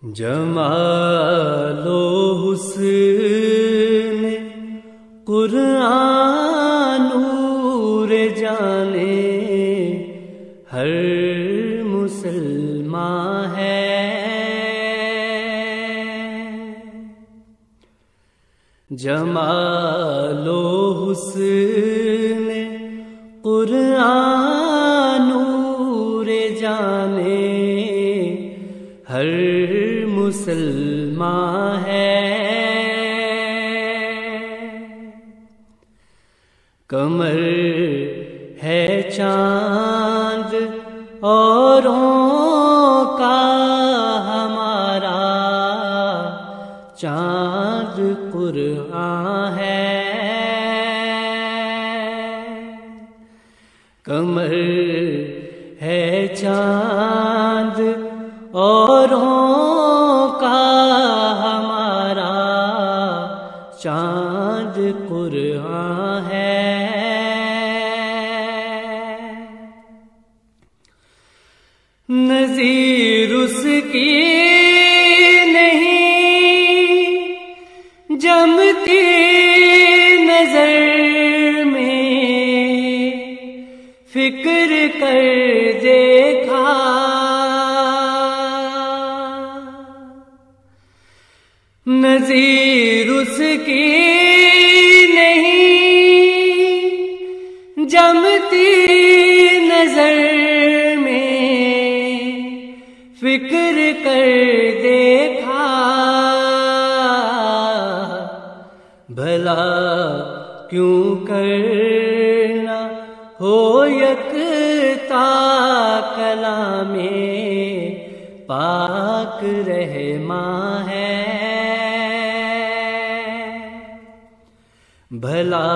جمال و حسن قرآن نور جانے ہر مسلمان ہے۔ جمال و حسن قرآن نور جانے ہر مسلمان ہے۔ کمر ہے چاند اوروں کا ہمارا، چاند قرآن ہے۔ کمر ہے چاند اوروں کا ہمارا، چاند قرآن ہے۔ نظیر اس کی نہیں جمتی نظر میں، فکر کر دیکھا نظیر اس کی نہیں جمتی نظر میں، فکر کر دیکھا بھلا کیوں کرنا ہو یکتا کلام پاک رحماں ہے۔ بھلا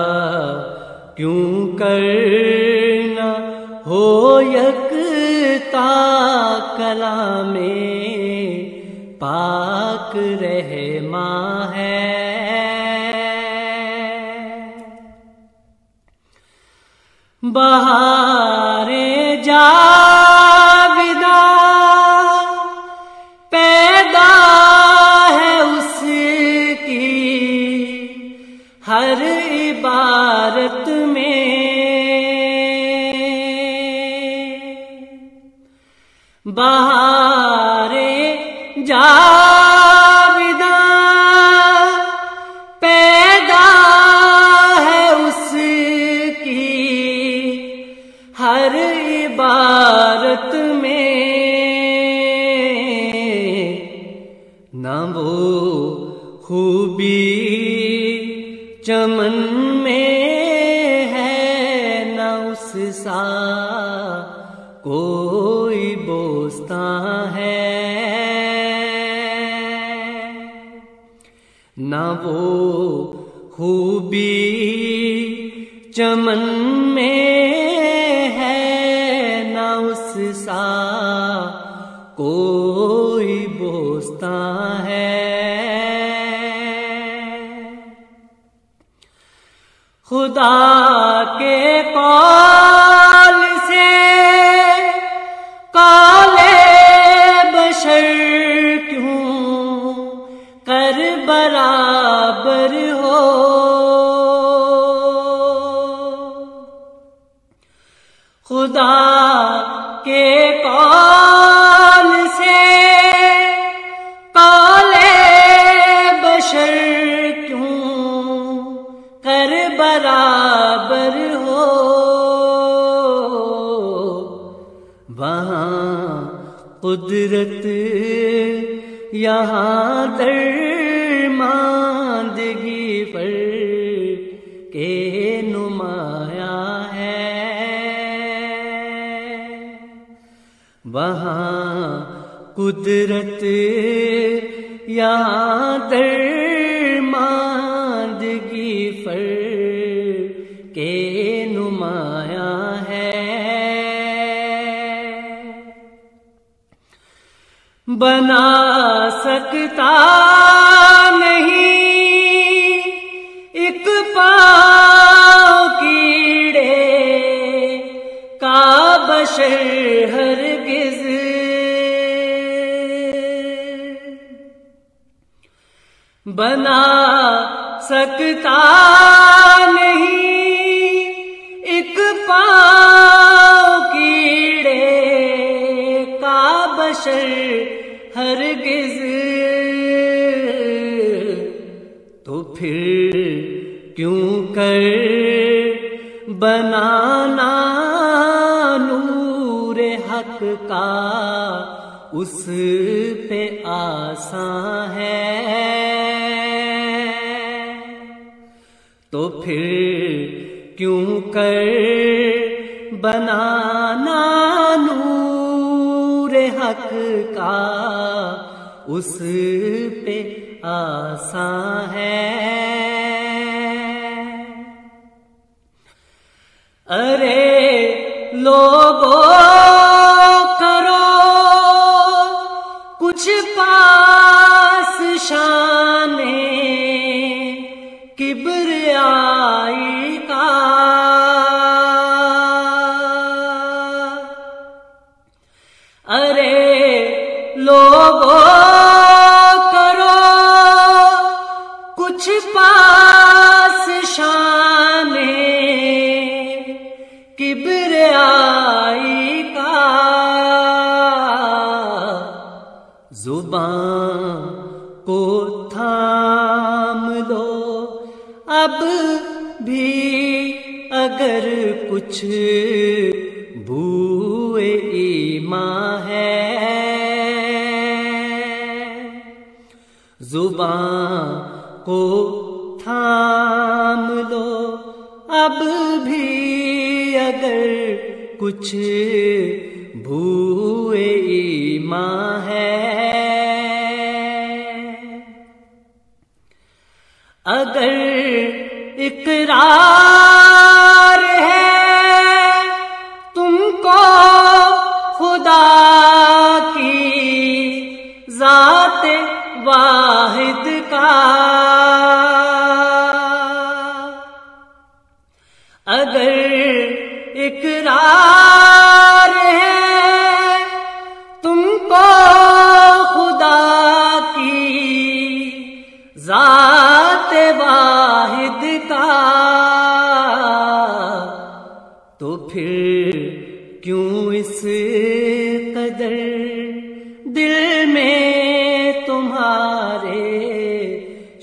کیوں کرنا ہو یکتا کلام پاک رحماں ہے۔ بہار جاویداں پیدا ہے اس کی ہر عبارت میں، بہار جاویداں پیدا ہے اس کی ہر عبارت میں، نہ وہ خوبی چمن میں ہے، نہ اس سا کوئی بوستان ہے، نہ وہ خوبی چمن میں ہے، نہ اس سا کوئی بوستان ہے۔ خدا کے قول سے قول بشر کیوں کر برابر ہو، خدا کے قول سے قول بشر کیوں کر برابر ہو، وہاں قدرت یہاں درماندگی پر کے نمایاں ہے، وہاں قدرت یہاں درماندگی پر کے نمایاں ہے۔ بنا سکتا نہیں ایک پاؤں کیڑے کا بشر ہرگز، بنا سکتا نہیں ایک پاؤں کیڑے کا بشر ہرگز، تو پھر کیوں کر بنانا نور حق کا اس پہ آسان ہے، تو پھر کیوں کر بنانا نور حق کا اس پہ آسان ہے۔ ارے لوگوں کرو کچھ پاس شان کبریائی کا، ارے لوگوں کرو کچھ پاس شان کبریائی کا، زبان کو تھام لو اب بھی اگر کچھ بوئے ایمان ہے، زبان کو تھام لو اب بھی اگر کچھ بوئے ایمان ہے، اگر اقرار ہے تم کو خدا کی ذات واحد کا، اگر اقرار ہے تم کو خدا کی ذات واحد کا، تو پھر کیوں اس قدر دل میں تمہارے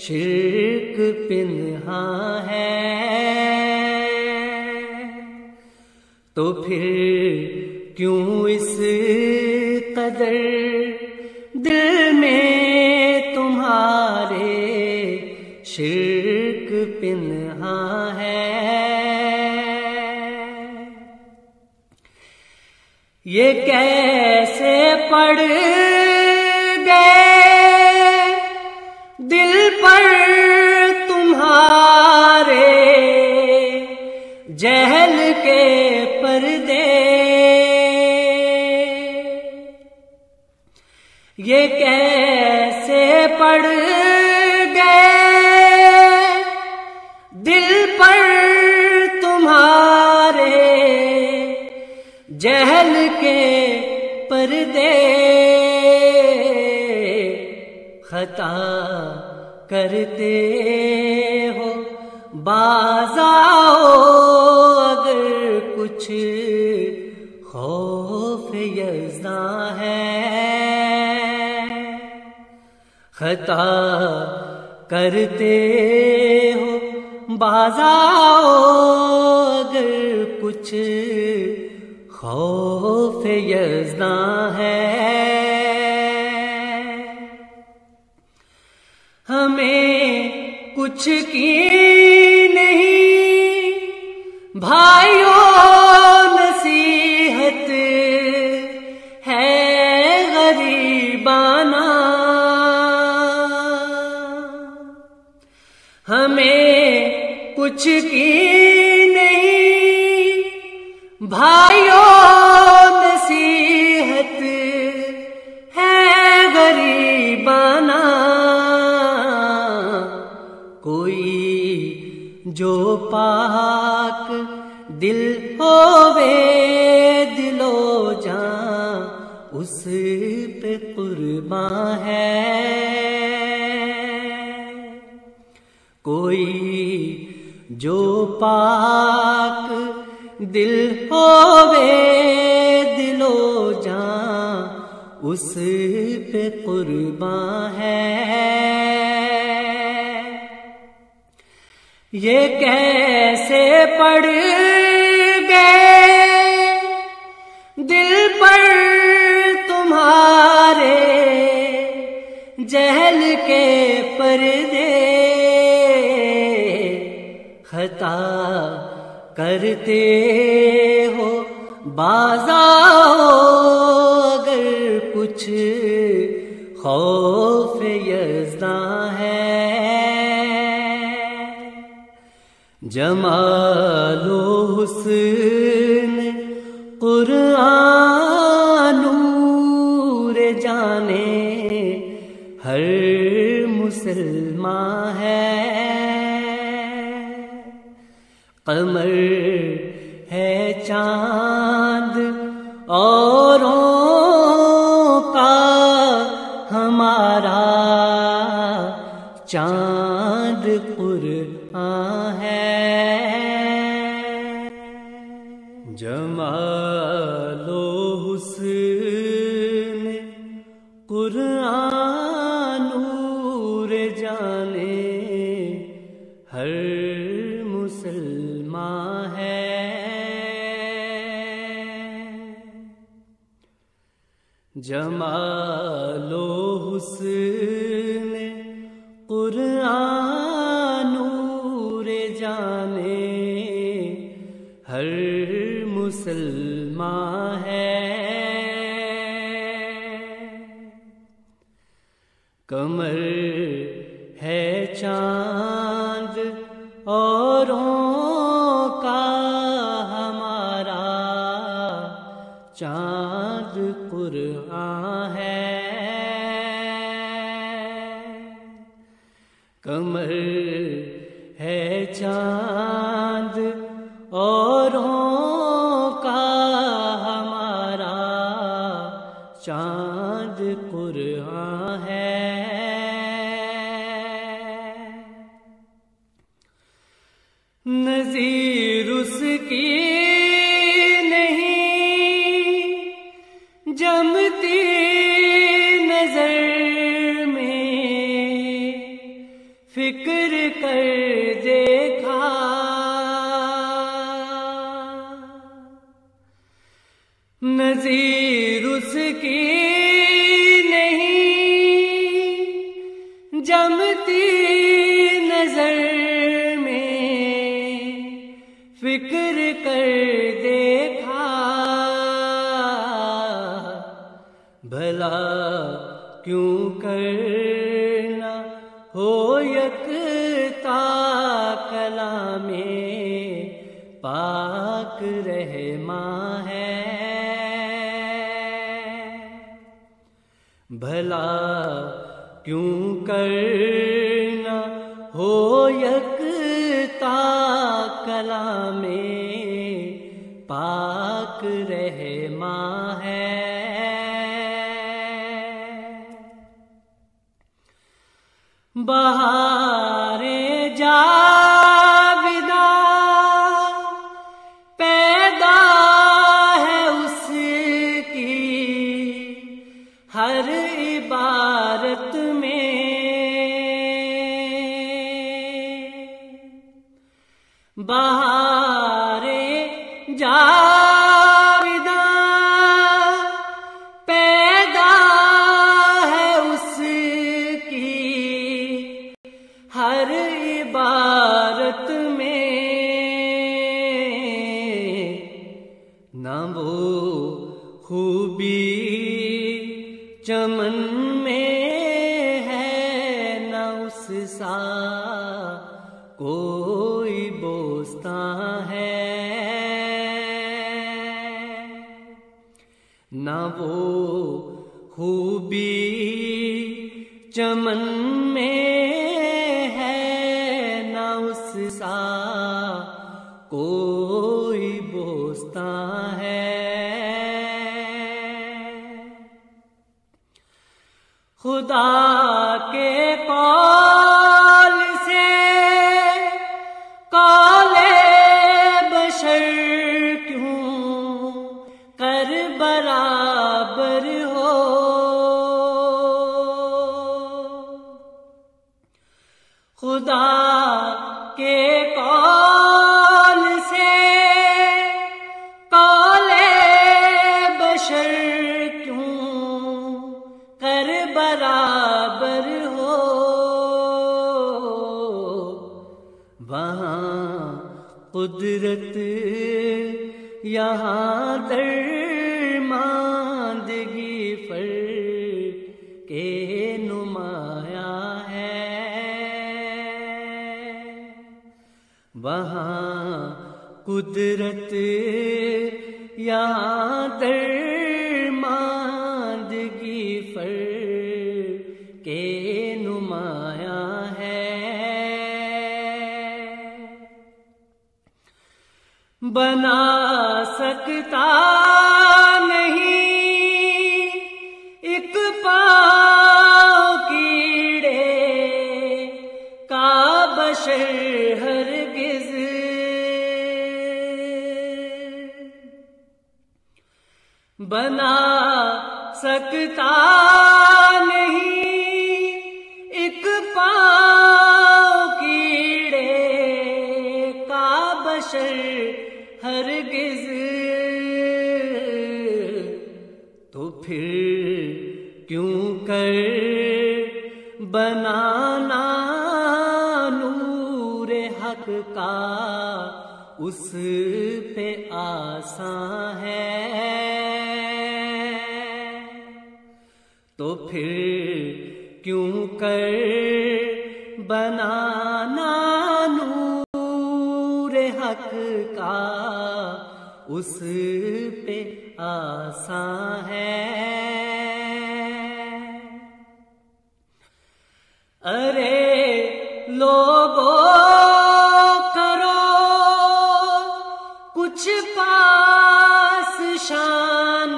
شرک پنہاں ہے، تو پھر کیوں اس قدر دل میں تمہارے شرک پنہاں ہے، یہ کیسے پڑ گئے دل پر تمہارے جہل کے پردے، یہ کیسے پڑ گئے دل پر تمہارے جہل کے پردے، خطا کرتے ہو باز آؤ اگر کچھ خوف یزداں ہے، خطا کرتے ہو باز آؤ اگر کچھ خوف یزداں ہے، ہمیں کچھ کی نہیں بھائیوں نصیحت ہے غریبانہ، ہمیں کچھ کی نہیں بھائیوں نصیحت ہے غریبانہ، کوئی جو پاک دل ہووے دل و جان اس پہ قرباں ہے، جو پاک دل ہووے دل و جان اس پہ قربان ہے۔ یہ کیسے پڑ گئے دل پر تمہارے جہل کے پردے، خطا کرتے ہو باز آؤ اگر کچھ خوف یزداں ہے۔ جمال و حسن قرآن نور جانے ہر مسلمان ہے۔ قمر ہے چاند اوروں کا ہمارا چاند قرآن ہے۔ جمال و حسن قرآن نور جانے ہر مسلمان ہے۔ جمال و حسن قرآن نور جانے ہر مسلمان ہے۔ قمر ہے چاند اوروں کا ہمارا چاند قرآن ہے۔ قمر ہے چاند اوروں کا ہمارا چاند قرآن ہے۔ نظیر اس کی نہیں جمتی نظر میں، فکر کر دیکھا نظیر اس کی نہیں جمتی نظر میں، فکر کر دیکھا بھلا کیوں کرنا ہو یکتا کلام پاک رحمان ہے۔ بھلا کیوں کرنا ہو یکتا کلام پاک رحمان ہے۔ بہاریں جاویداں پیدا ہے اس کی ہر عبارت میں، بہاریں جاویداں پیدا ہے اس کی ہر عبارت میں، نہ وہ خوبی چمن میں ہے نہ اس سا کوئی بوستان ہے، نہ وہ خوبی چمن میں ہے نہ اس سا کوئی بوستان ہے۔ خدا کے قول سے قول برابر ہو، خدا کے قول سے قول بشر کیوں کر برابر ہو، وہاں قدرت یہاں درماندگی فرق کے نمایاں ہے، وہاں قدرت یہاں درماندگی فرق کے نمایاں ہے، بنا سکتا نہیں ایک پاؤں کیڑے کا بشر ہرگز، بنا سکتا نہیں ایک پاؤں کیڑے کا بشر ہرگز، تو پھر کیوں کر بنانا نور حق کا اس پہ آسان ہے، تو پھر کیوں کر بنانا نور حق کا اس پہ آسان ہے، ارے لوگوں کرو کچھ پاس شان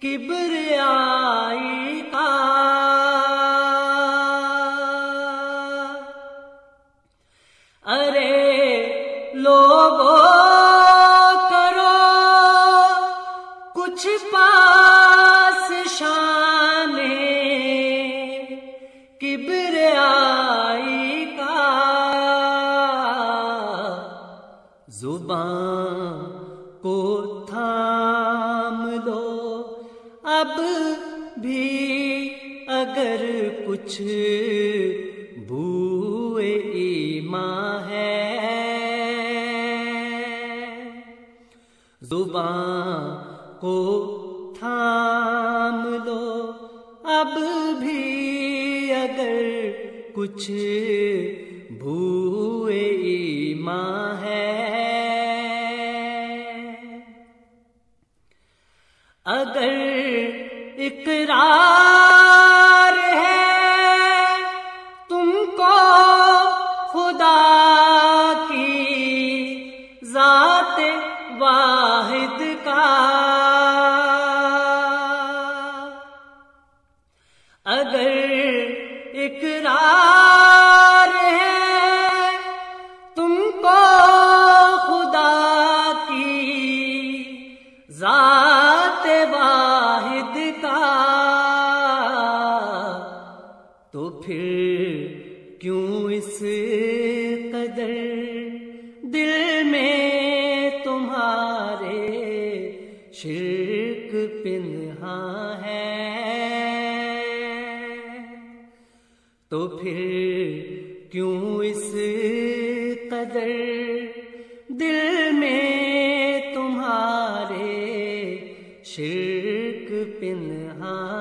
کبریائی کا، ارے لوگوں کرو کچھ پاس شان کبریائی کا، زبان کو تھام لو اب بھی اگر کچھ بوئے ایمان ہے، زبان کو تھام لو اب بھی اگر کچھ بوئے ایمان ہے، اگر اقرار ہے تم کو خدا کی ذات واحد کا، اگر اقرار ہے تم کو خدا کی ذات واحد کا، تو پھر کیوں اس قدر دل میں تمہارے شرک پنہاں ہے، تو پھر کیوں اس قدر دل میں تمہارے شرک پنہاں